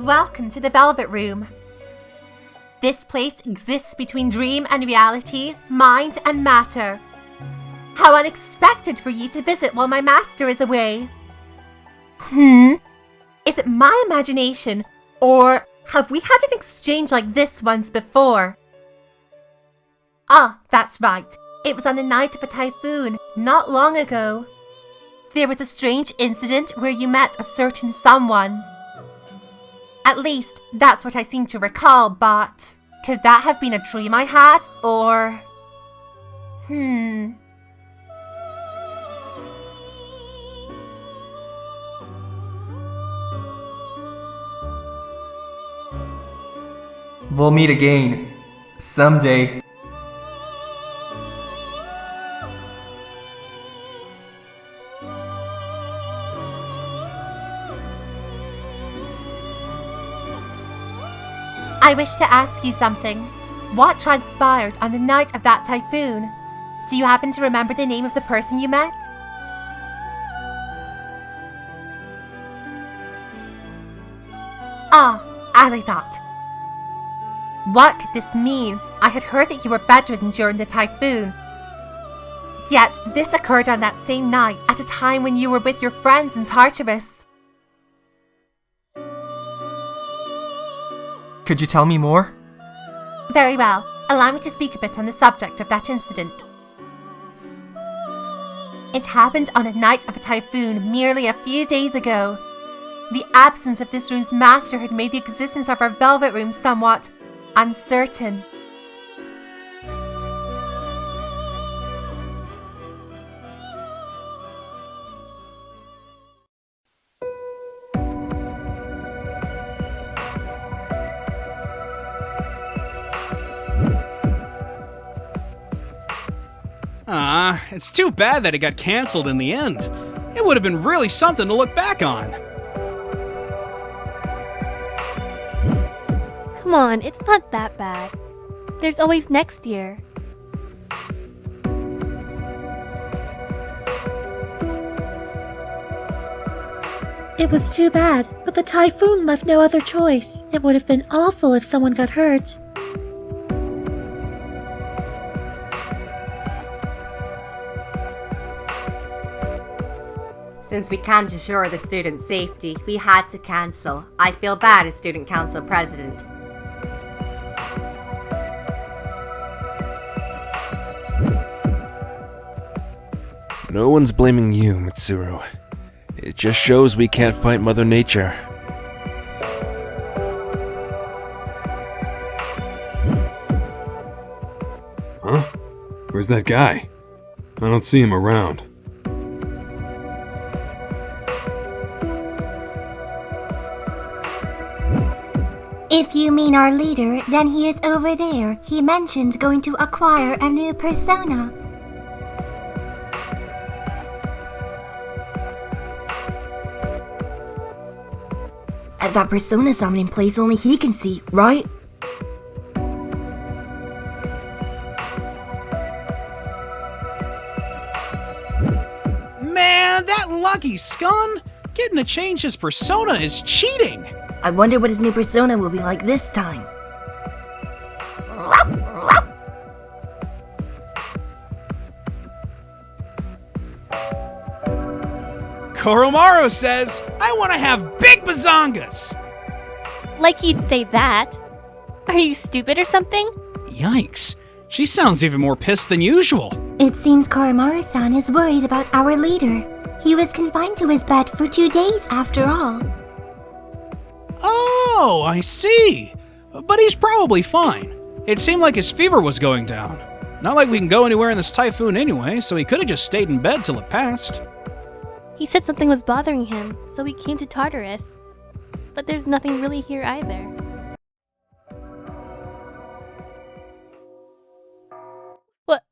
Welcome to the Velvet Room. This place exists between dream and reality, mind and matter. How unexpected for you to visit while my master is away. Is it my imagination, or have we had an exchange like this once before? Ah, that's right. It was on the night of a typhoon, not long ago. There was a strange incident where you met a certain someone. At least, that's what I seem to recall, but could that have been a dream I had, or... We'll meet again. Someday. I wish to ask you something. What transpired on the night of that typhoon? Do you happen to remember the name of the person you met? Ah, as I thought. What could this mean? I had heard that you were bedridden during the typhoon. Yet, this occurred on that same night, at a time when you were with your friends in Tartarus. Could you tell me more? Very well. Allow me to speak a bit on the subject of that incident. It happened on a night of a typhoon merely a few days ago. The absence of this room's master had made the existence of our Velvet Room somewhat uncertain. It's too bad that it got cancelled in the end. It would have been really something to look back on. Come on, it's not that bad. There's always next year. It was too bad, but the typhoon left no other choice. It would have been awful if someone got hurt. Since we can't assure the students' safety, we had to cancel. I feel bad as Student Council President. No one's blaming you, Mitsuru. It just shows we can't fight Mother Nature. Huh? Where's that guy? I don't see him around. If you mean our leader, then he is over there. He mentioned going to acquire a new persona. That persona summoning place only he can see, right? Man, that lucky scun! Getting to change his persona is cheating! I wonder what his new persona will be like this time. Koromaru says, I want to have big bazongas! Like he'd say that. Are you stupid or something? Yikes. She sounds even more pissed than usual. It seems Koromaru-san is worried about our leader. He was confined to his bed for 2 days after all. Oh, I see. But he's probably fine. It seemed like his fever was going down. Not like we can go anywhere in this typhoon anyway, so he could have just stayed in bed till it passed. He said something was bothering him, so he came to Tartarus. But there's nothing really here either.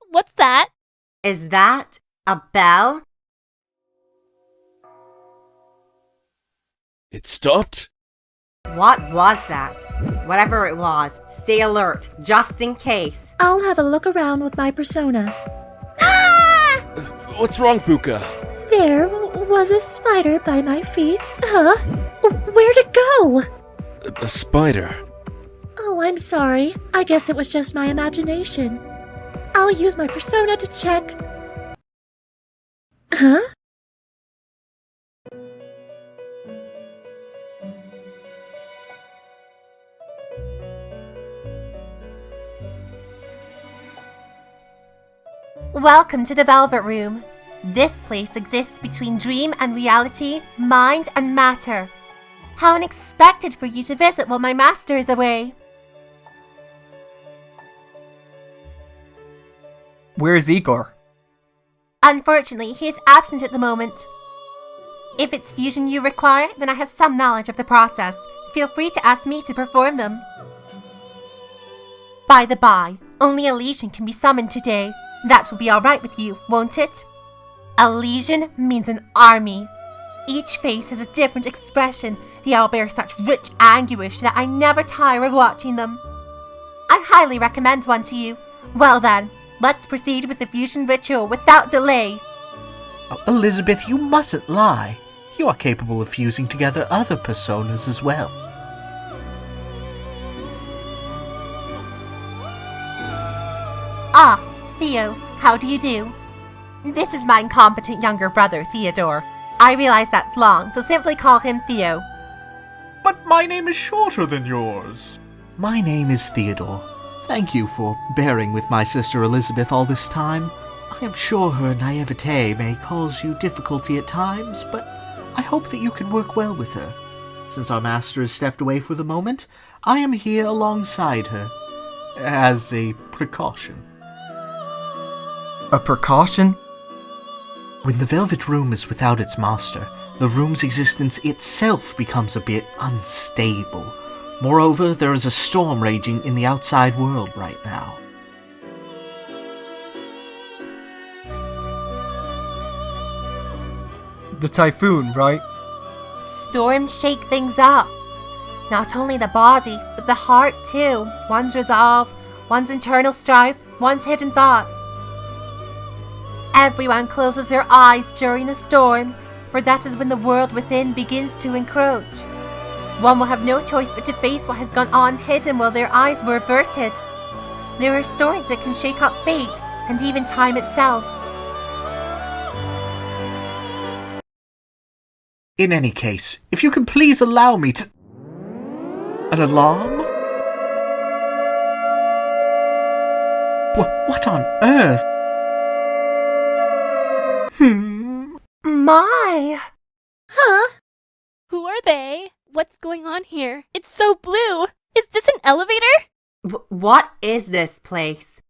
What's that? Is that a bell? It stopped? What was that? Whatever it was, stay alert, just in case. I'll have a look around with my persona. What's wrong, Fuuka? There was a spider by my feet. Huh? Where'd it go? A spider. Oh, I'm sorry. I guess it was just my imagination. I'll use my persona to check. Huh? Welcome to the Velvet Room. This place exists between dream and reality, mind and matter. How unexpected for you to visit while my master is away. Where's Igor? Unfortunately, he is absent at the moment. If it's fusion you require, then I have some knowledge of the process. Feel free to ask me to perform them. By the by, only a legion can be summoned today. That will be alright with you, won't it? A legion means an army. Each face has a different expression. They all bear such rich anguish that I never tire of watching them. I highly recommend one to you. Well then, let's proceed with the fusion ritual without delay. Oh, Elizabeth, you mustn't lie. You are capable of fusing together other personas as well. Ah, Theo, how do you do? This is my incompetent younger brother, Theodore. I realize that's long, so simply call him Theo. But my name is shorter than yours. My name is Theodore. Thank you for bearing with my sister Elizabeth all this time. I am sure her naivete may cause you difficulty at times, but I hope that you can work well with her. Since our master has stepped away for the moment, I am here alongside her, as a precaution. A precaution? When the Velvet Room is without its master, the room's existence itself becomes a bit unstable. Moreover, there is a storm raging in the outside world right now. The Typhoon, right? Storms shake things up. Not only the body, but the heart too. One's resolve, one's internal strife, one's hidden thoughts. Everyone closes their eyes during a storm, for that is when the world within begins to encroach. One will have no choice but to face what has gone on hidden while their eyes were averted. There are storms that can shake up fate and even time itself. In any case, if you can please allow me to... An alarm? What on earth? My! Huh? Who are they? What's going on here? It's so blue! Is this an elevator? What is this place?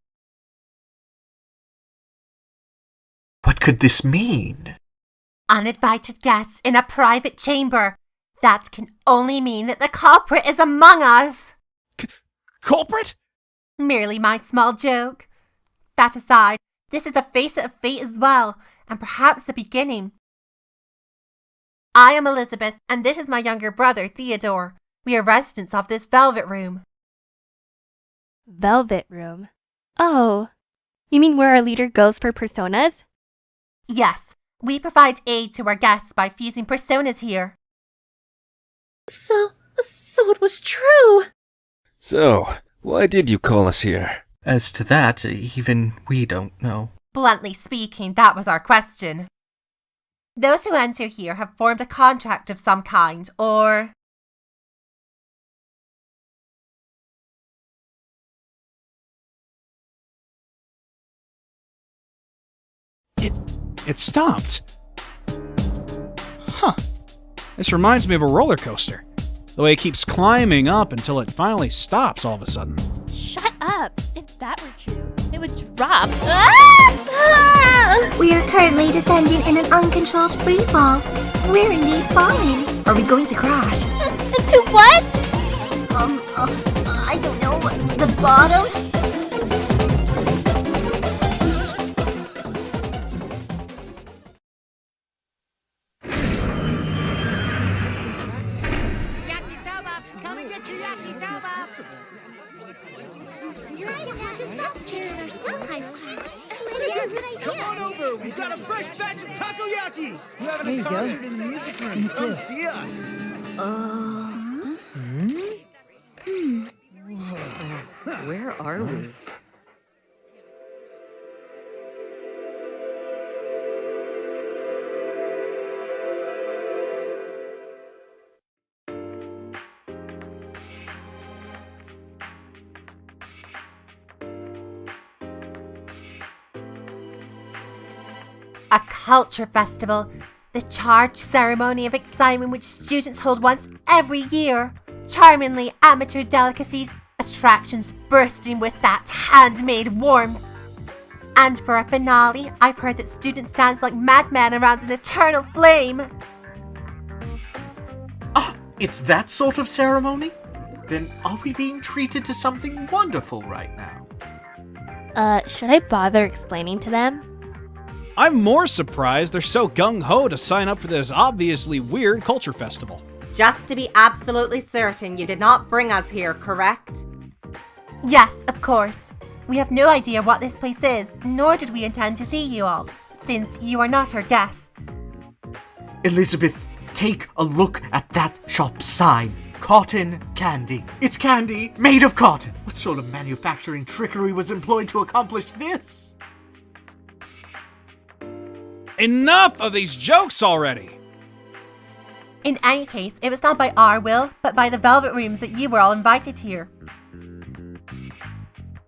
What could this mean? Uninvited guests in a private chamber. That can only mean that the culprit is among us. Culprit? Merely my small joke. That aside, this is a facet of fate as well, and perhaps the beginning. I am Elizabeth, and this is my younger brother, Theodore. We are residents of this Velvet Room. Velvet Room. Oh, you mean where our leader goes for personas? Yes, we provide aid to our guests by fusing personas here. So it was true. So, why did you call us here? As to that, even we don't know. Bluntly speaking, that was our question. Those who enter here have formed a contract of some kind, or... It stopped. Huh. This reminds me of a roller coaster. The way it keeps climbing up until it finally stops all of a sudden. Shut up! If that were true, it would drop. We are currently descending in an uncontrolled freefall. We're indeed falling. Are we going to crash? To what? I don't know. The bottom? Come and get your yakisoba! You're right, now just substitute our sometimes class. Lydia, good idea. Come on over, we've got a fresh batch of takoyaki! We're having a concert in the music room. Come see us. Where are we? A culture festival, the charged ceremony of excitement which students hold once every year. Charmingly amateur delicacies, attractions bursting with that handmade warmth. And for a finale, I've heard that students dance like madmen around an eternal flame. Ah, it's that sort of ceremony? Then are we being treated to something wonderful right now? Should I bother explaining to them? I'm more surprised they're so gung-ho to sign up for this obviously weird culture festival. Just to be absolutely certain, you did not bring us here, correct? Yes, of course. We have no idea what this place is, nor did we intend to see you all, since you are not our guests. Elizabeth, take a look at that shop sign. Cotton candy. It's candy made of cotton. What sort of manufacturing trickery was employed to accomplish this? Enough of these jokes already! In any case, it was not by our will, but by the Velvet Rooms that you were all invited here.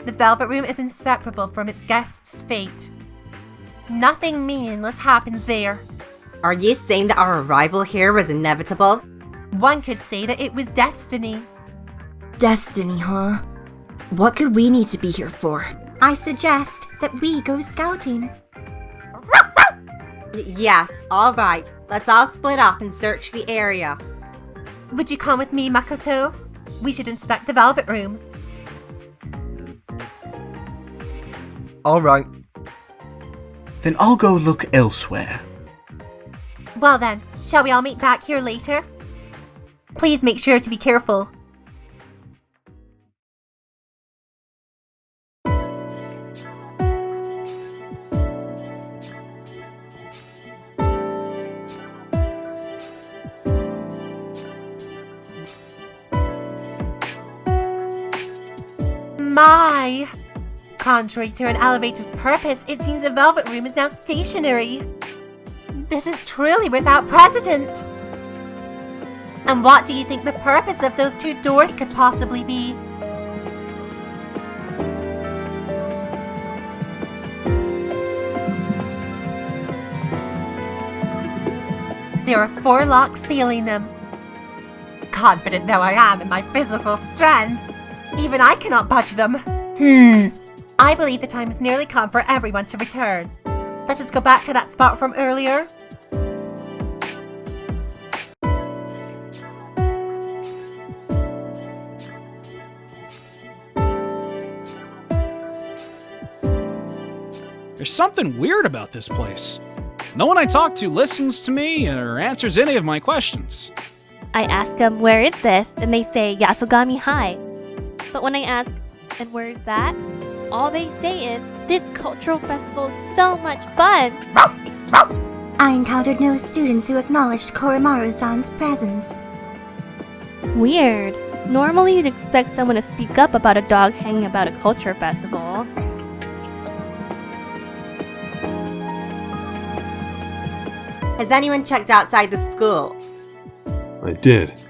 The Velvet Room is inseparable from its guests' fate. Nothing meaningless happens there. Are you saying that our arrival here was inevitable? One could say that it was destiny. Destiny, huh? What could we need to be here for? I suggest that we go scouting. Yes, alright. Let's all split up and search the area. Would you come with me, Makoto? We should inspect the Velvet Room. Alright. Then I'll go look elsewhere. Well then, shall we all meet back here later? Please make sure to be careful. My! Contrary to an elevator's purpose, it seems the Velvet Room is now stationary. This is truly without precedent. And what do you think the purpose of those two doors could possibly be? There are 4 locks sealing them. Confident though I am in my physical strength, even I cannot budge them. I believe the time has nearly come for everyone to return. Let us go back to that spot from earlier. There's something weird about this place. No one I talk to listens to me or answers any of my questions. I ask them, where is this? And they say, Yasogami High. But when I ask, and where is that? All they say is, this cultural festival is so much fun! I encountered no students who acknowledged Koromaru-san's presence. Weird. Normally you'd expect someone to speak up about a dog hanging about a culture festival. Has anyone checked outside the school? I did.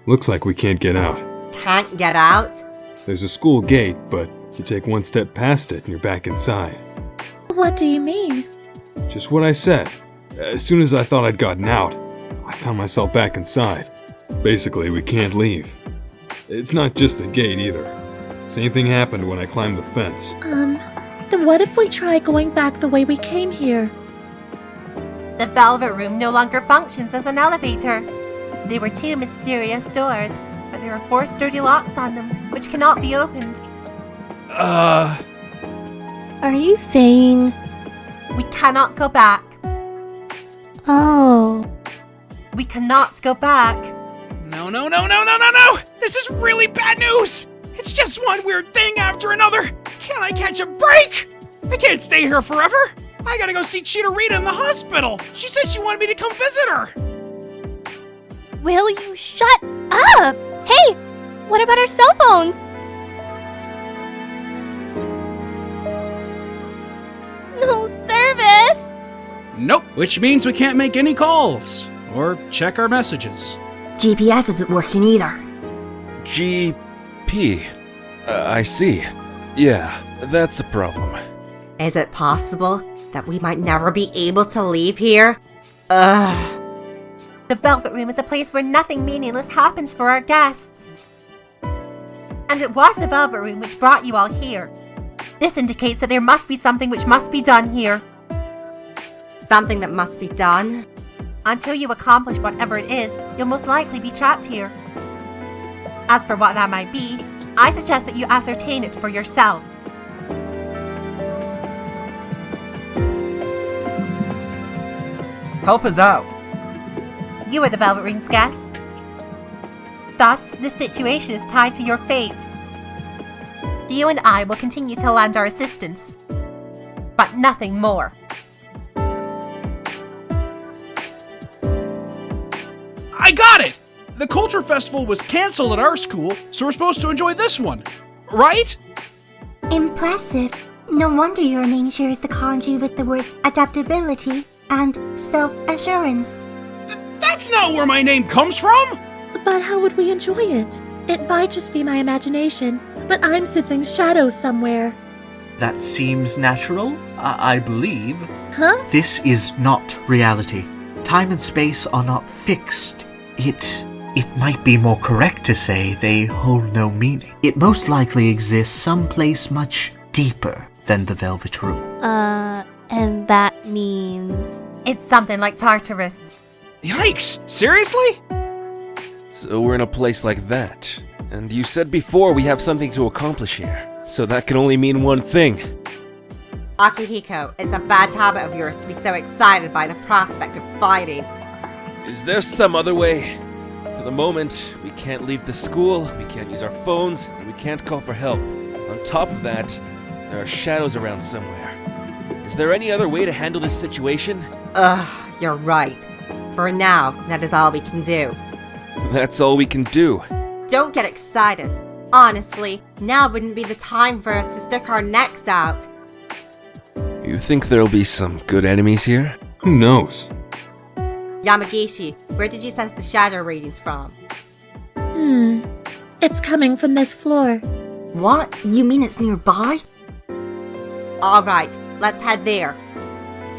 Looks like we can't get out. Can't get out? There's a school gate, but you take one step past it and you're back inside. What do you mean? Just what I said. As soon as I thought I'd gotten out, I found myself back inside. Basically, we can't leave. It's not just the gate either. Same thing happened when I climbed the fence. Then what if we try going back the way we came here? The Velvet Room no longer functions as an elevator. They were 2 mysterious doors, but there are 4 sturdy locks on them, which cannot be opened. Are you saying... We cannot go back. Oh. We cannot go back. No! This is really bad news! It's just one weird thing after another! Can't I catch a break? I can't stay here forever! I gotta go see Cheetah in the hospital! She said she wanted me to come visit her! Will you shut up? Hey! What about our cell phones? Nope, which means we can't make any calls or check our messages. GPS isn't working either. GP. I see. Yeah, that's a problem. Is it possible that we might never be able to leave here? Ugh. The Velvet Room is a place where nothing meaningless happens for our guests. And it was the Velvet Room which brought you all here. This indicates that there must be something which must be done here. Something that must be done? Until you accomplish whatever it is, you'll most likely be trapped here. As for what that might be, I suggest that you ascertain it for yourself. Help us out. You are the Velvet Room's guest. Thus, the situation is tied to your fate. You and I will continue to lend our assistance, but nothing more. I got it! The Culture Festival was cancelled at our school, so we're supposed to enjoy this one, right? Impressive. No wonder your name shares the kanji with the words adaptability and self-assurance. That's not where my name comes from! But how would we enjoy it? It might just be my imagination, but I'm sensing shadows somewhere. That seems natural, I believe. Huh? This is not reality. Time and space are not fixed. It might be more correct to say they hold no meaning. It most likely exists someplace much deeper than the Velvet Room. And that means... It's something like Tartarus. Yikes! Seriously? So we're in a place like that. And you said before we have something to accomplish here. So that can only mean one thing. Akihiko, it's a bad habit of yours to be so excited by the prospect of fighting. Is there some other way? For the moment, we can't leave the school, we can't use our phones, and we can't call for help. On top of that, there are shadows around somewhere. Is there any other way to handle this situation? Ugh, you're right. For now, that is all we can do. That's all we can do. Don't get excited. Honestly, now wouldn't be the time for us to stick our necks out. You think there'll be some good enemies here? Who knows? Yamagishi, where did you sense the shadow readings from? It's coming from this floor. What? You mean it's nearby? Alright, let's head there.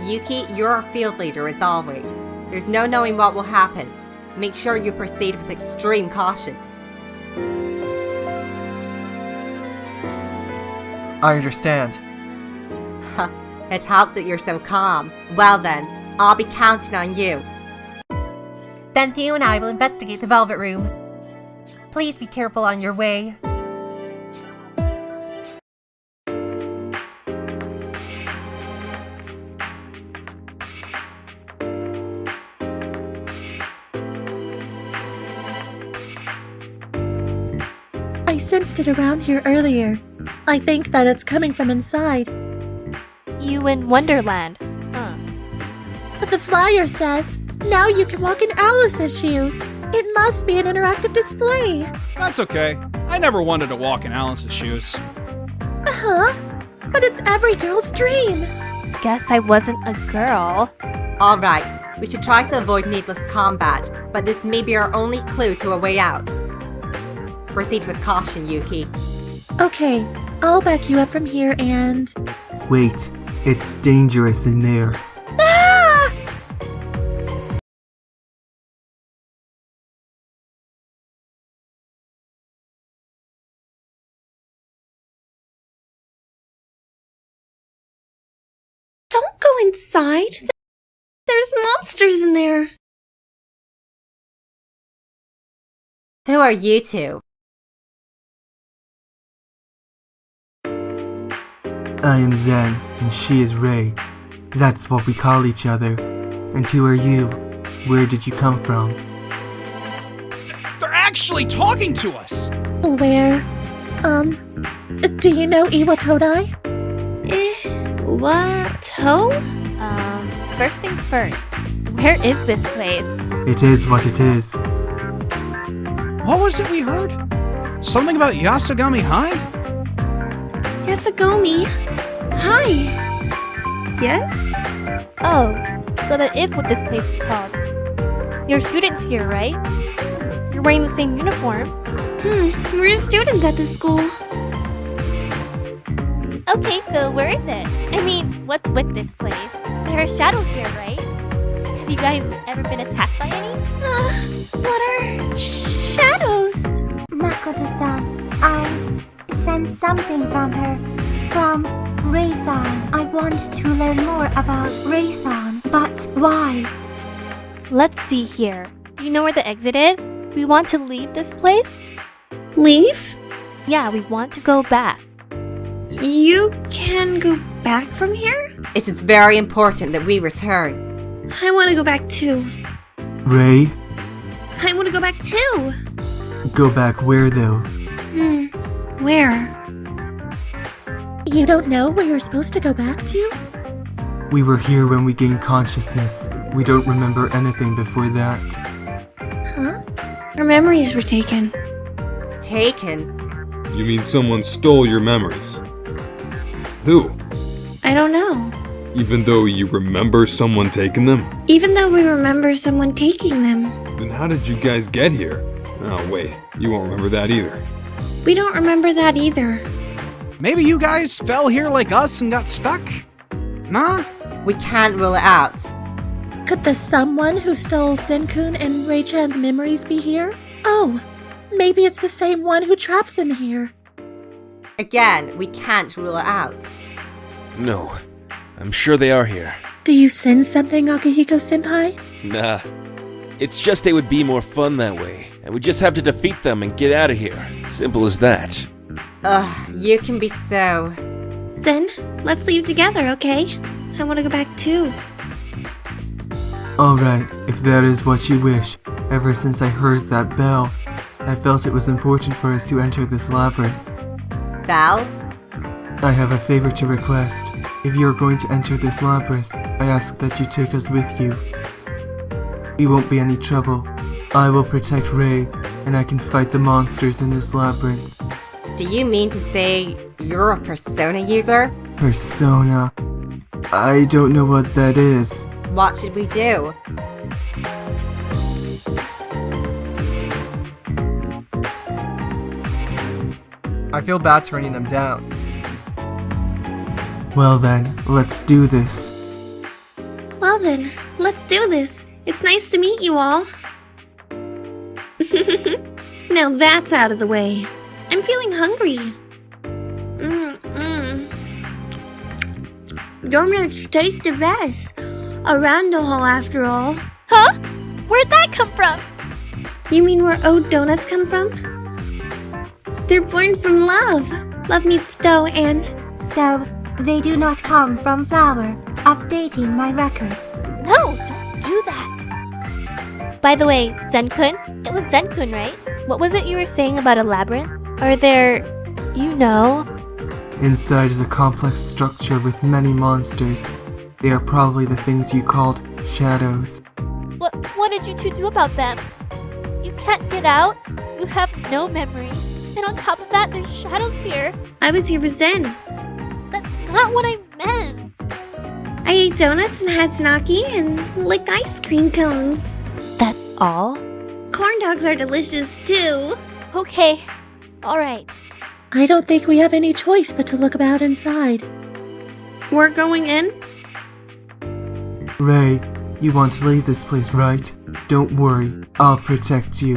Yuki, you're our field leader as always. There's no knowing what will happen. Make sure you proceed with extreme caution. I understand. It helps that you're so calm. Well then, I'll be counting on you. Then Theo and I will investigate the Velvet Room. Please be careful on your way. I sensed it around here earlier. I think that it's coming from inside. You in Wonderland, huh? But the flyer says, now you can walk in Alice's shoes. It must be an interactive display. That's okay. I never wanted to walk in Alice's shoes. Huh? But it's every girl's dream. Guess I wasn't a girl. Alright, we should try to avoid needless combat, but this may be our only clue to a way out. Proceed with caution, Yuki. Okay, I'll back you up from here and... Wait, it's dangerous in there. Ah! Don't go inside. There's monsters in there. Who are you two? I am Zen, and she is Rei. That's what we call each other. And who are you? Where did you come from? They're actually talking to us! Where? Do you know Iwa Todai? What? Ho? First things first. Where is this place? It is what it is. What was it we heard? Something about Yasogami High? Yasogami? Hi. Yes? Oh, So that is what this place is called. You're students here, right? You're wearing the same uniforms. We're students at this school. Okay, so where is it? I mean, what's with this place? There are shadows here, right? Have you guys ever been attacked by any? What are shadows? Makoto-san, I sense something from her. From Rei-san. I want to learn more about Rei-san, but why? Let's see here. Do you know where the exit is? We want to leave this place? Leave? Yeah, we want to go back. You can go back from here? It is very important that we return. I want to go back too. Rei, I want to go back too. go back where though? Where? You don't know where you're supposed to go back to? We were here when we gained consciousness. We don't remember anything before that. Huh? Our memories were taken. Taken? You mean someone stole your memories? Who? I don't know. Even though you remember someone taking them? Even though we remember someone taking them. Then how did you guys get here? Oh wait, you won't remember that either. We don't remember that either. Maybe you guys fell here like us and got stuck? Nah? We can't rule it out. Could the someone who stole Zen-kun and Rei-chan's memories be here? Oh, maybe it's the same one who trapped them here. Again, we can't rule it out. No, I'm sure they are here. Do you sense something, Akihiko-senpai? Nah, it's just it would be more fun that way, and we just have to defeat them and get out of here. Simple as that. Ugh, you can be so... Zen, let's leave together, okay? I want to go back too. Alright, if that is what you wish. Ever since I heard that bell, I felt it was important for us to enter this labyrinth. Bell? I have a favor to request. If you are going to enter this labyrinth, I ask that you take us with you. We won't be any trouble. I will protect Rei, and I can fight the monsters in this labyrinth. Do you mean to say you're a persona user? Persona? I don't know what that is. What should we do? I feel bad turning them down. Well then, let's do this. Well then, let's do this. It's nice to meet you all. Now that's out of the way. I'm feeling hungry. Donuts taste the best. Around the hall, after all. Huh? Where'd that come from? You mean where oat donuts come from? They're born from love. Love meets dough and... So, they do not come from flour. Updating my records. No, don't do that. By the way, Zen-kun? It was Zen-kun, right? What was it you were saying about a labyrinth? Are there... you know... Inside is a complex structure with many monsters. They are probably the things you called shadows. What did you two do about them? You can't get out? You have no memory. And on top of that, there's shadows here. I was here with Zen. That's not what I meant. I ate donuts and had snaki and licked ice cream cones. That's all? Corn dogs are delicious too. Okay. Alright. I don't think we have any choice but to look about inside. We're going in? Rei, you want to leave this place, right? Don't worry, I'll protect you.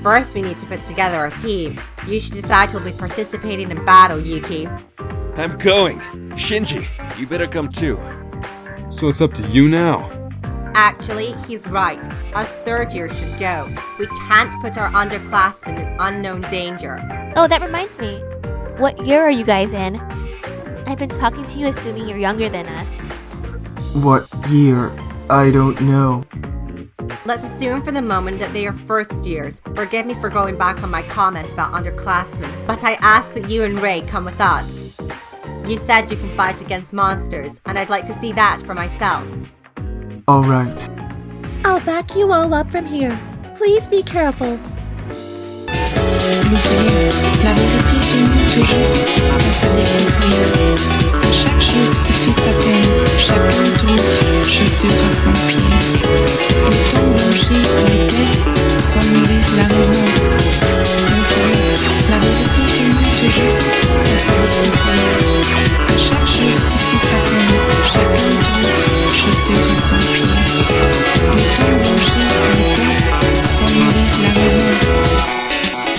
First, we need to put together our team. You should decide who'll be participating in battle, Yuki. I'm going. Shinji, you better come too. So it's up to you now. Actually, he's right. Us third years should go. We can't put our underclassmen in unknown danger. Oh, that reminds me. What year are you guys in? I've been talking to you assuming you're younger than us. What year? I don't know. Let's assume for the moment that they are first years. Forgive me for going back on my comments about underclassmen, but I ask that you and Rei come with us. You said you can fight against monsters, and I'd like to see that for myself. Alright. I'll back you all up from here. Please be careful. La vérité finit toujours par se découvrir. Chaque jour se fait sa peine, chaque pantoufle, chaussure à son pied.